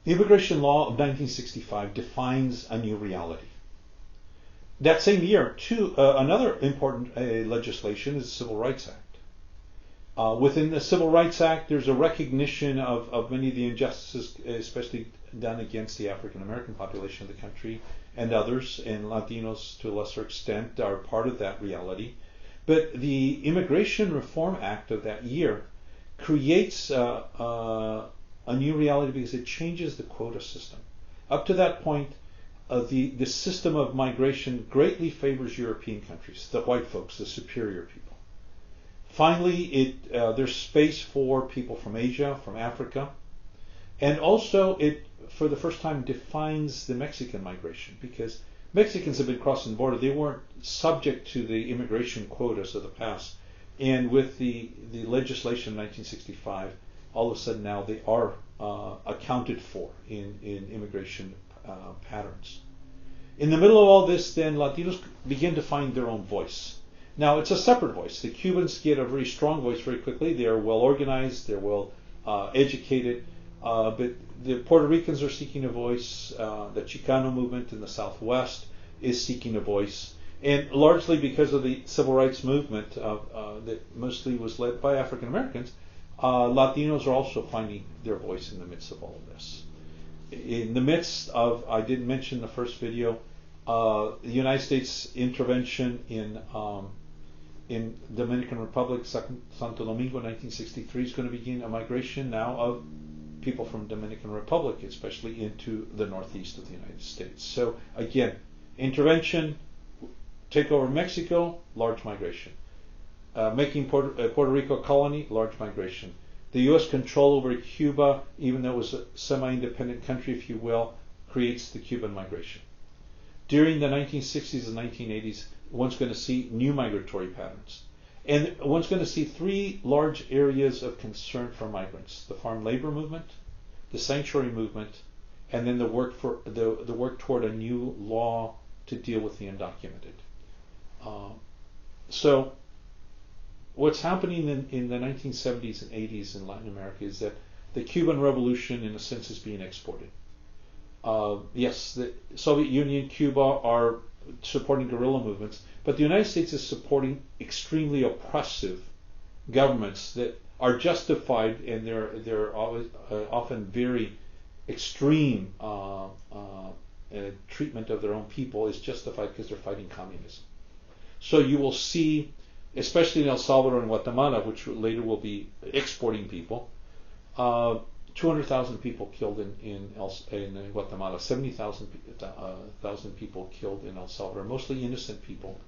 The immigration law of 1965 defines a new reality. That same year, another important legislation is the Civil Rights Act. Within the Civil Rights Act, there's a recognition of many of the injustices, especially done against the African American population of the country, and others, and Latinos to a lesser extent are part of that reality. But the Immigration Reform Act of that year creates a new reality because it changes the quota system. Up to that point, the system of migration greatly favors European countries, the white folks, the superior people. Finally, there's space for people from Asia, from Africa, and also it, for the first time, defines the Mexican migration, because Mexicans have been crossing the border. They weren't subject to the immigration quotas of the past. And with the legislation of 1965, all of a sudden now they are accounted for in immigration patterns. In the middle of all this, then, Latinos begin to find their own voice. Now, it's a separate voice. The Cubans get a very strong voice very quickly. They are well organized, they're well educated, but the Puerto Ricans are seeking a voice. The Chicano movement in the Southwest is seeking a voice. And largely because of the civil rights movement that mostly was led by African Americans, Latinos are also finding their voice in the midst of all of this. In the midst of, I didn't mention in the first video, the United States intervention in Dominican Republic, Santo Domingo, 1963, is going to begin a migration now of people from Dominican Republic, especially into the northeast of the United States. So again, intervention, take over Mexico, large migration. Making Puerto Rico a colony, large migration. The U.S. control over Cuba, even though it was a semi-independent country, if you will, creates the Cuban migration. During the 1960s and 1980s, one's going to see new migratory patterns. And one's going to see three large areas of concern for migrants: the farm labor movement, the sanctuary movement, and then the work toward a new law to deal with the undocumented. So what's happening in the 1970s and 80s in Latin America is that the Cuban Revolution, in a sense, is being exported. Yes, the Soviet Union, Cuba are supporting guerrilla movements, but the United States is supporting extremely oppressive governments that are justified, and they're always, often very extreme treatment of their own people is justified because they're fighting communism. So you will see, especially in El Salvador and Guatemala, which later will be exporting people, 200,000 people killed in Guatemala, 70,000 people killed in El Salvador, mostly innocent people,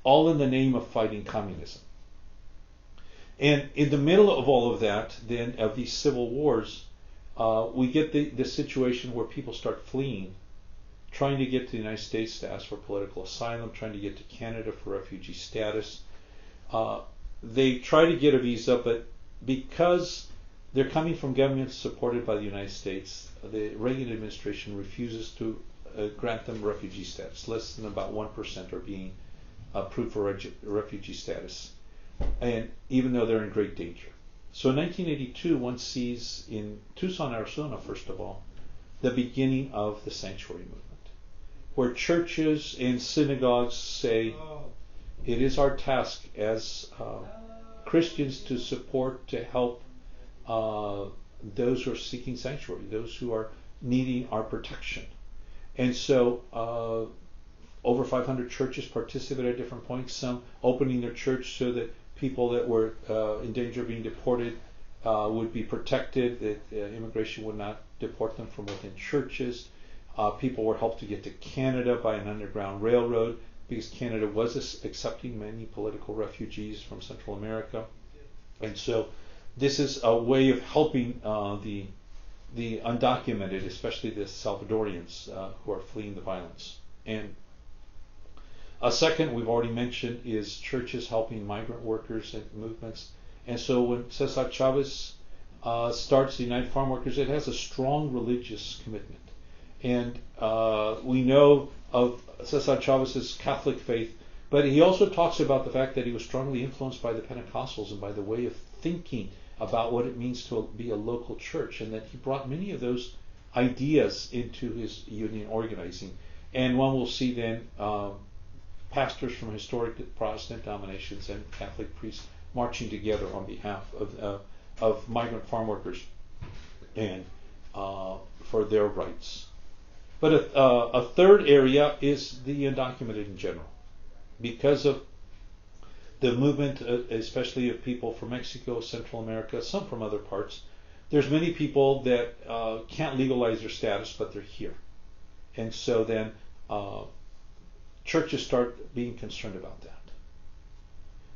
all in the name of fighting communism. And in the middle of all of that, then, of these civil wars, we get the situation where people start fleeing, trying to get to the United States to ask for political asylum, trying to get to Canada for refugee status. They try to get a visa, but because they're coming from governments supported by the United States, the Reagan administration refuses to grant them refugee status. Less than about 1% are being approved for refugee status, and even though they're in great danger. So in 1982, one sees in Tucson, Arizona, first of all, the beginning of the sanctuary movement, where churches and synagogues say, it is our task as Christians to support, to help those who are seeking sanctuary, those who are needing our protection. And so over 500 churches participated at different points, some opening their church so that people that were in danger of being deported would be protected, that immigration would not deport them from within churches. People were helped to get to Canada by an underground railroad, because Canada was accepting many political refugees from Central America. And so this is a way of helping the undocumented, especially the Salvadorians who are fleeing the violence. And a second, we've already mentioned, is churches helping migrant workers and movements. And so when Cesar Chavez starts the United Farm Workers, it has a strong religious commitment. And we know of Cesar Chavez's Catholic faith, but he also talks about the fact that he was strongly influenced by the Pentecostals and by the way of thinking about what it means to be a local church, and that he brought many of those ideas into his union organizing. And one will see then pastors from historic Protestant denominations and Catholic priests marching together on behalf of migrant farm workers and for their rights. But a third area is the undocumented in general. Because of the movement, especially of people from Mexico, Central America, some from other parts, there's many people that can't legalize their status, but they're here. And so then churches start being concerned about that.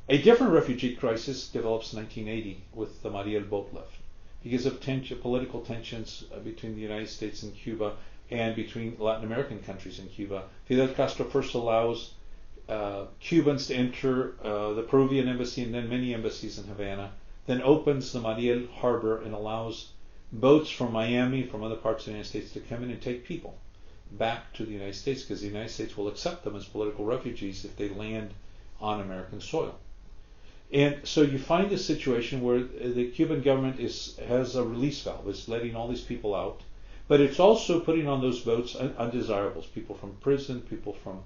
A different refugee crisis develops in 1980 with the Mariel boat lift because of political tensions between the United States and Cuba and between Latin American countries and Cuba. Fidel Castro first allows Cubans to enter the Peruvian embassy and then many embassies in Havana, then opens the Mariel harbor and allows boats from Miami, from other parts of the United States to come in and take people back to the United States because the United States will accept them as political refugees if they land on American soil. And so you find a situation where the Cuban government has a release valve, is letting all these people out, but it's also putting on those boats undesirables, people from prison, people from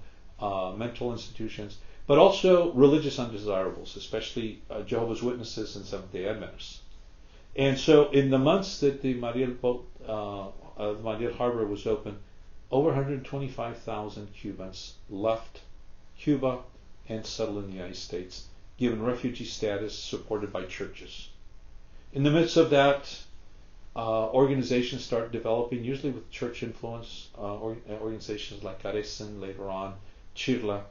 mental institutions, but also religious undesirables, especially Jehovah's Witnesses and Seventh-day Adventists. And so in the months that the Mariel harbor was open, over 125,000 Cubans left Cuba and settled in the United States, given refugee status supported by churches. In the midst of that, organizations start developing, usually with church influence, organizations like Carecen, later on Chirla,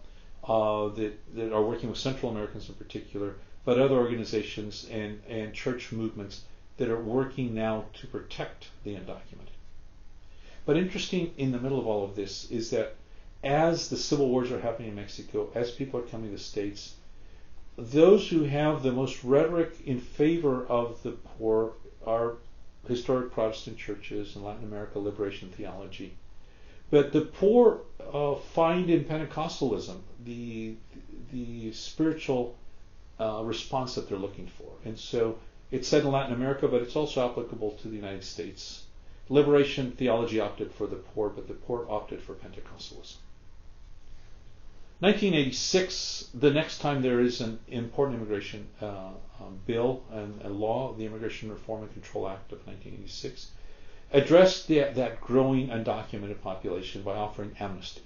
that are working with Central Americans in particular, but other organizations and church movements that are working now to protect the undocumented. But interesting in the middle of all of this is that as the civil wars are happening in Mexico, as people are coming to the States, those who have the most rhetoric in favor of the poor are historic Protestant churches in Latin America, liberation theology. But the poor find in Pentecostalism the spiritual response that they're looking for. And so it's said in Latin America, but it's also applicable to the United States. Liberation theology opted for the poor, but the poor opted for Pentecostalism. 1986, the next time there is an important immigration bill and a law, the Immigration Reform and Control Act of 1986, addressed that growing undocumented population by offering amnesty.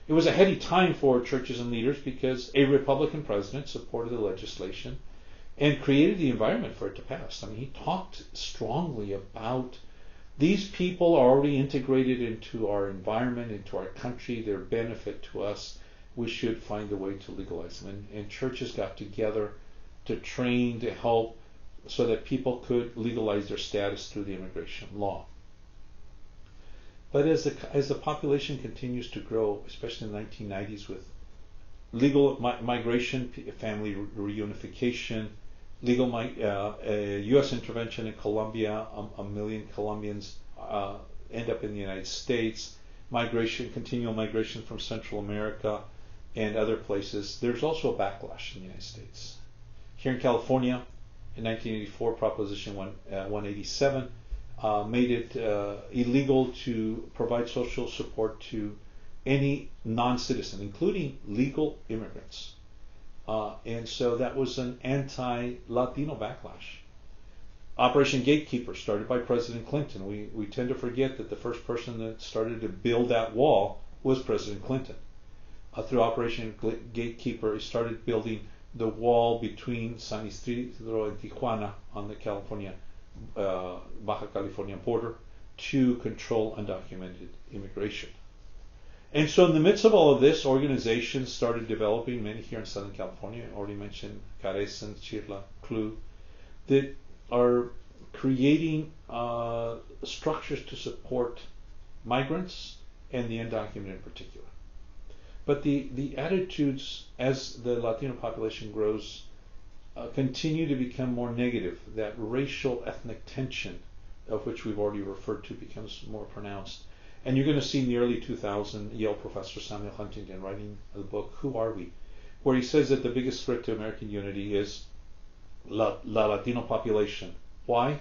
It was a heady time for churches and leaders because a Republican president supported the legislation and created the environment for it to pass. I mean, he talked strongly about these people are already integrated into our environment, into our country, their benefit to us. We should find a way to legalize them. And churches got together to train, to help, so that people could legalize their status through the immigration law. But as the population continues to grow, especially in the 1990s with legal migration, family reunification, legal U.S. intervention in Colombia, a million Colombians end up in the United States, continual migration from Central America and other places, there's also a backlash in the United States. Here in California, in 1984, Proposition 187 made it illegal to provide social support to any non-citizen, including legal immigrants. And so that was an anti-Latino backlash. Operation Gatekeeper, started by President Clinton. We tend to forget that the first person that started to build that wall was President Clinton. Through Operation Gatekeeper, he started building the wall between San Isidro and Tijuana on the Baja California border to control undocumented immigration. And so in the midst of all of this, organizations started developing, many here in Southern California, I already mentioned Carecen, Chirla, CLU, that are creating structures to support migrants and the undocumented in particular. But the attitudes as the Latino population grows continue to become more negative. That racial ethnic tension, of which we've already referred to, becomes more pronounced. And you're going to see in the early 2000s Yale professor Samuel Huntington writing the book, Who Are We?, where he says that the biggest threat to American unity is la Latino population. Why?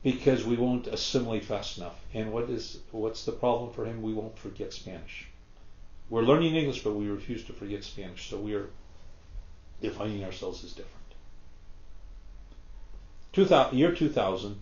because we won't assimilate fast enough. And what's the problem for him? We won't forget Spanish. We're learning English, but we refuse to forget Spanish. So we are defining ourselves as different. Year 2000,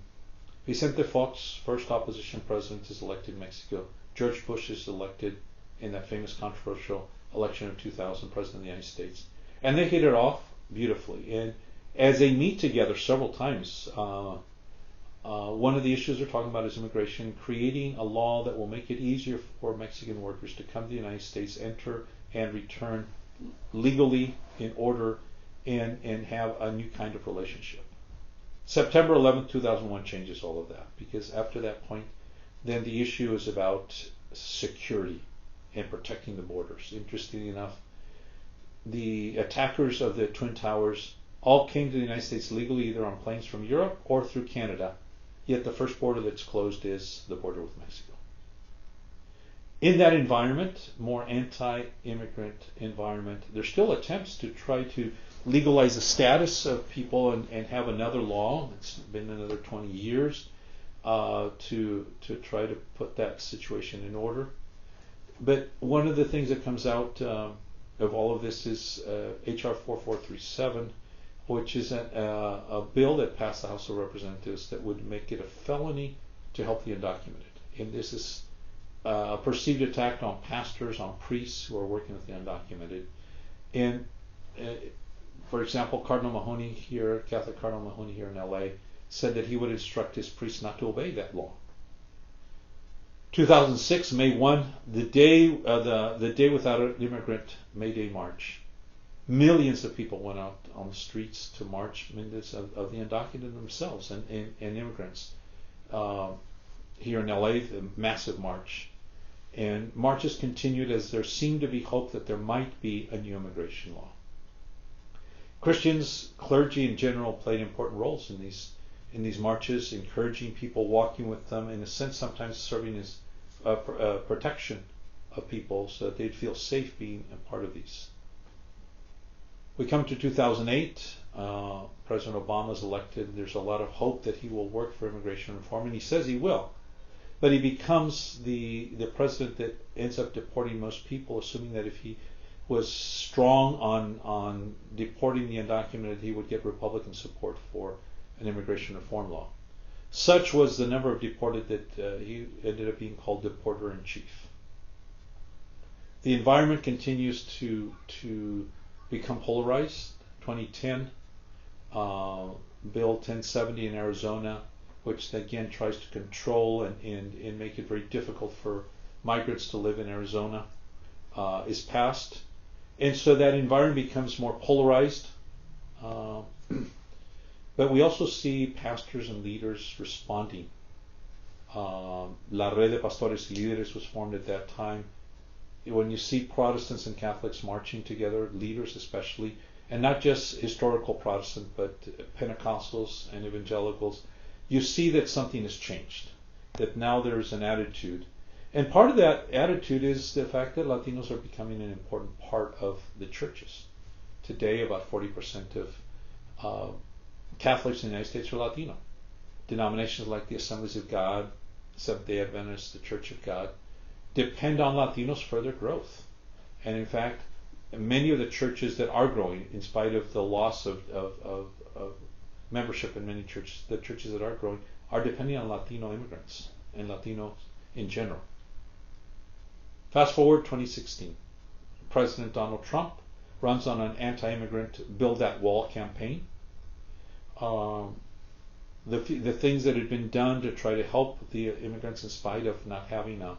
Vicente Fox, first opposition president, is elected in Mexico. George Bush is elected in that famous controversial election of 2000, president of the United States. And they hit it off beautifully. And as they meet together several times, one of the issues they're talking about is immigration, creating a law that will make it easier for Mexican workers to come to the United States, enter and return legally in order, and have a new kind of relationship. September 11th, 2001 changes all of that, because after that point, then the issue is about security and protecting the borders. Interestingly enough, the attackers of the Twin Towers all came to the United States legally, either on planes from Europe or through Canada, yet the first border that's closed is the border with Mexico. In that environment, more anti-immigrant environment, there's still attempts to try to legalize the status of people and have another law. It's been another 20 years to try to put that situation in order. But one of the things that comes out of all of this is H.R. 4437, which is a bill that passed the House of Representatives that would make it a felony to help the undocumented. And this is a perceived attack on pastors, on priests who are working with the undocumented. And for example, Cardinal Mahoney here, Catholic Cardinal Mahoney here in LA, said that he would instruct his priests not to obey that law. 2006, May 1, the day without an immigrant May Day march. Millions of people went out on the streets to march, of the undocumented themselves and immigrants. Here in LA, the massive march. And marches continued as there seemed to be hope that there might be a new immigration law. Christians, clergy in general, played important roles in these marches, encouraging people, walking with them, in a sense sometimes serving as protection of people so that they'd feel safe being a part of these. We come to 2008, President Obama is elected. There's a lot of hope that he will work for immigration reform, and he says he will. But he becomes the president that ends up deporting most people, assuming that if he was strong on deporting the undocumented, he would get Republican support for an immigration reform law. Such was the number of deported that he ended up being called deporter-in-chief. The environment continues to become polarized. 2010, Bill 1070 in Arizona, which again tries to control and make it very difficult for migrants to live in Arizona, is passed. And so that environment becomes more polarized. But we also see pastors and leaders responding. La Red de Pastores y Líderes was formed at that time. When you see Protestants and Catholics marching together, leaders especially, and not just historical Protestant, but Pentecostals and evangelicals, you see that something has changed, that now there's an attitude. And part of that attitude is the fact that Latinos are becoming an important part of the churches. Today, about 40% of Catholics in the United States are Latino. Denominations like the Assemblies of God, Seventh-day Adventists, the Church of God, depend on Latinos for their growth. And in fact, many of the churches that are growing, in spite of the loss of membership in many churches, the churches that are growing are depending on Latino immigrants and Latinos in general. Fast forward 2016. President Donald Trump runs on an anti-immigrant Build That Wall campaign. The things that had been done to try to help the immigrants in spite of not having a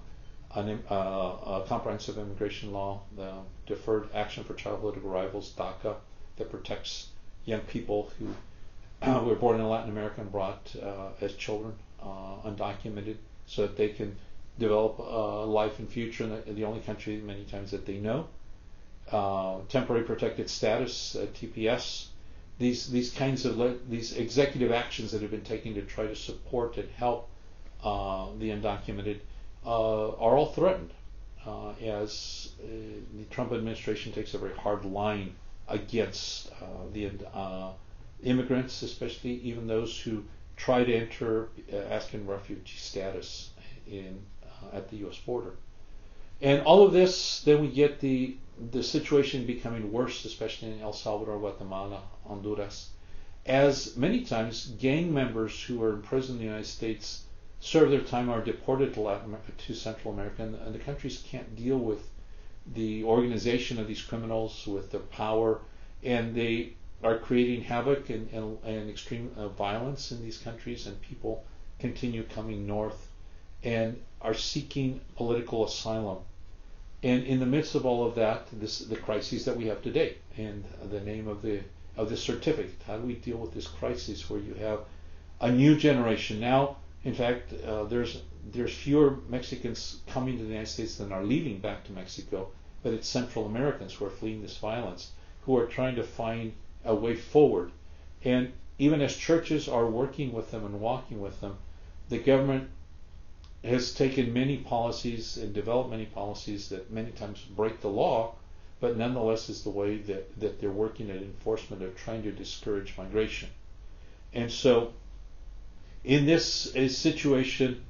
comprehensive immigration law, the Deferred Action for Childhood Arrivals, DACA, that protects young people who were born in Latin America and brought as children, undocumented, so that they can develop a life and future in the only country many times that they know. Temporary protected status, TPS. These kinds of these executive actions that have been taken to try to support and help the undocumented are all threatened as the Trump administration takes a very hard line against the immigrants, especially even those who try to enter asking refugee status at the U.S. border. And all of this, then we get the situation becoming worse, especially in El Salvador, Guatemala, Honduras, as many times gang members who are imprisoned in the United States serve their time, are deported to Central America, and the countries can't deal with the organization of these criminals, with their power, and they are creating havoc and extreme violence in these countries, and people continue coming north and are seeking political asylum. And in the midst of all of that, the crises that we have today, and the name of the certificate, how do we deal with this crisis where you have a new generation now? In fact, there's fewer Mexicans coming to the United States than are leaving back to Mexico, but it's Central Americans who are fleeing this violence, who are trying to find a way forward. And even as churches are working with them and walking with them, the government has taken many policies and developed many policies that many times break the law, but nonetheless is the way that they're working at enforcement of trying to discourage migration. And so in this situation,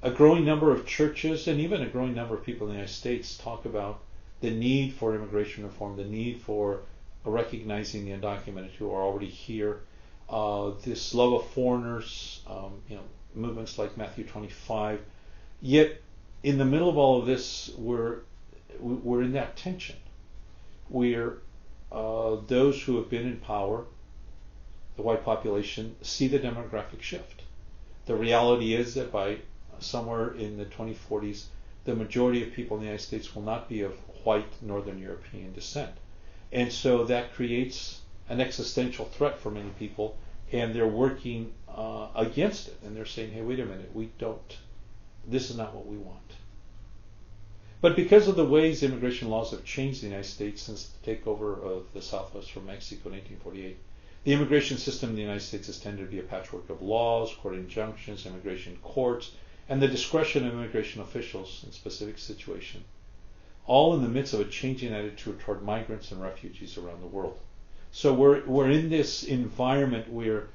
a growing number of churches and even a growing number of people in the United States talk about the need for immigration reform, the need for recognizing the undocumented who are already here, this love of foreigners, movements like Matthew 25. Yet, in the middle of all of this, we're in that tension. Where those who have been in power, the white population, see the demographic shift. The reality is that by somewhere in the 2040s, the majority of people in the United States will not be of white Northern European descent. And so that creates an existential threat for many people, and they're working against it. And they're saying, hey, wait a minute, this is not what we want. But because of the ways immigration laws have changed in the United States since the takeover of the Southwest from Mexico in 1848, the immigration system in the United States has tended to be a patchwork of laws, court injunctions, immigration courts, and the discretion of immigration officials in specific situations, all in the midst of a changing attitude toward migrants and refugees around the world. So we're in this environment where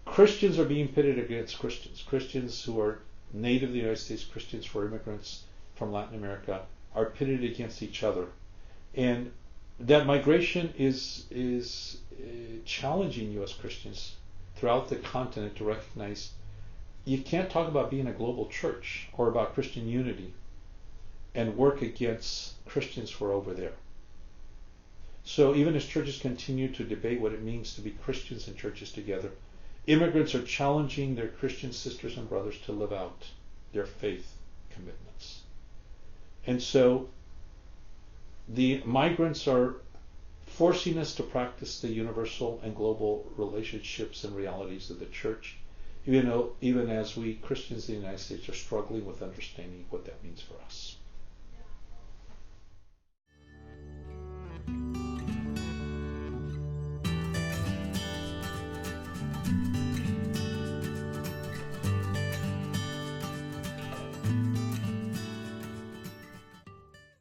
Christians are being pitted against Christians who are native to the United States, Christians who are immigrants from Latin America, are pitted against each other. And that migration is challenging U.S. Christians throughout the continent to recognize you can't talk about being a global church or about Christian unity and work against Christians who are over there. So even as churches continue to debate what it means to be Christians and churches together, immigrants are challenging their Christian sisters and brothers to live out their faith commitments. And so the migrants are forcing us to practice the universal and global relationships and realities of the church, even as we Christians in the United States are struggling with understanding what that means for us.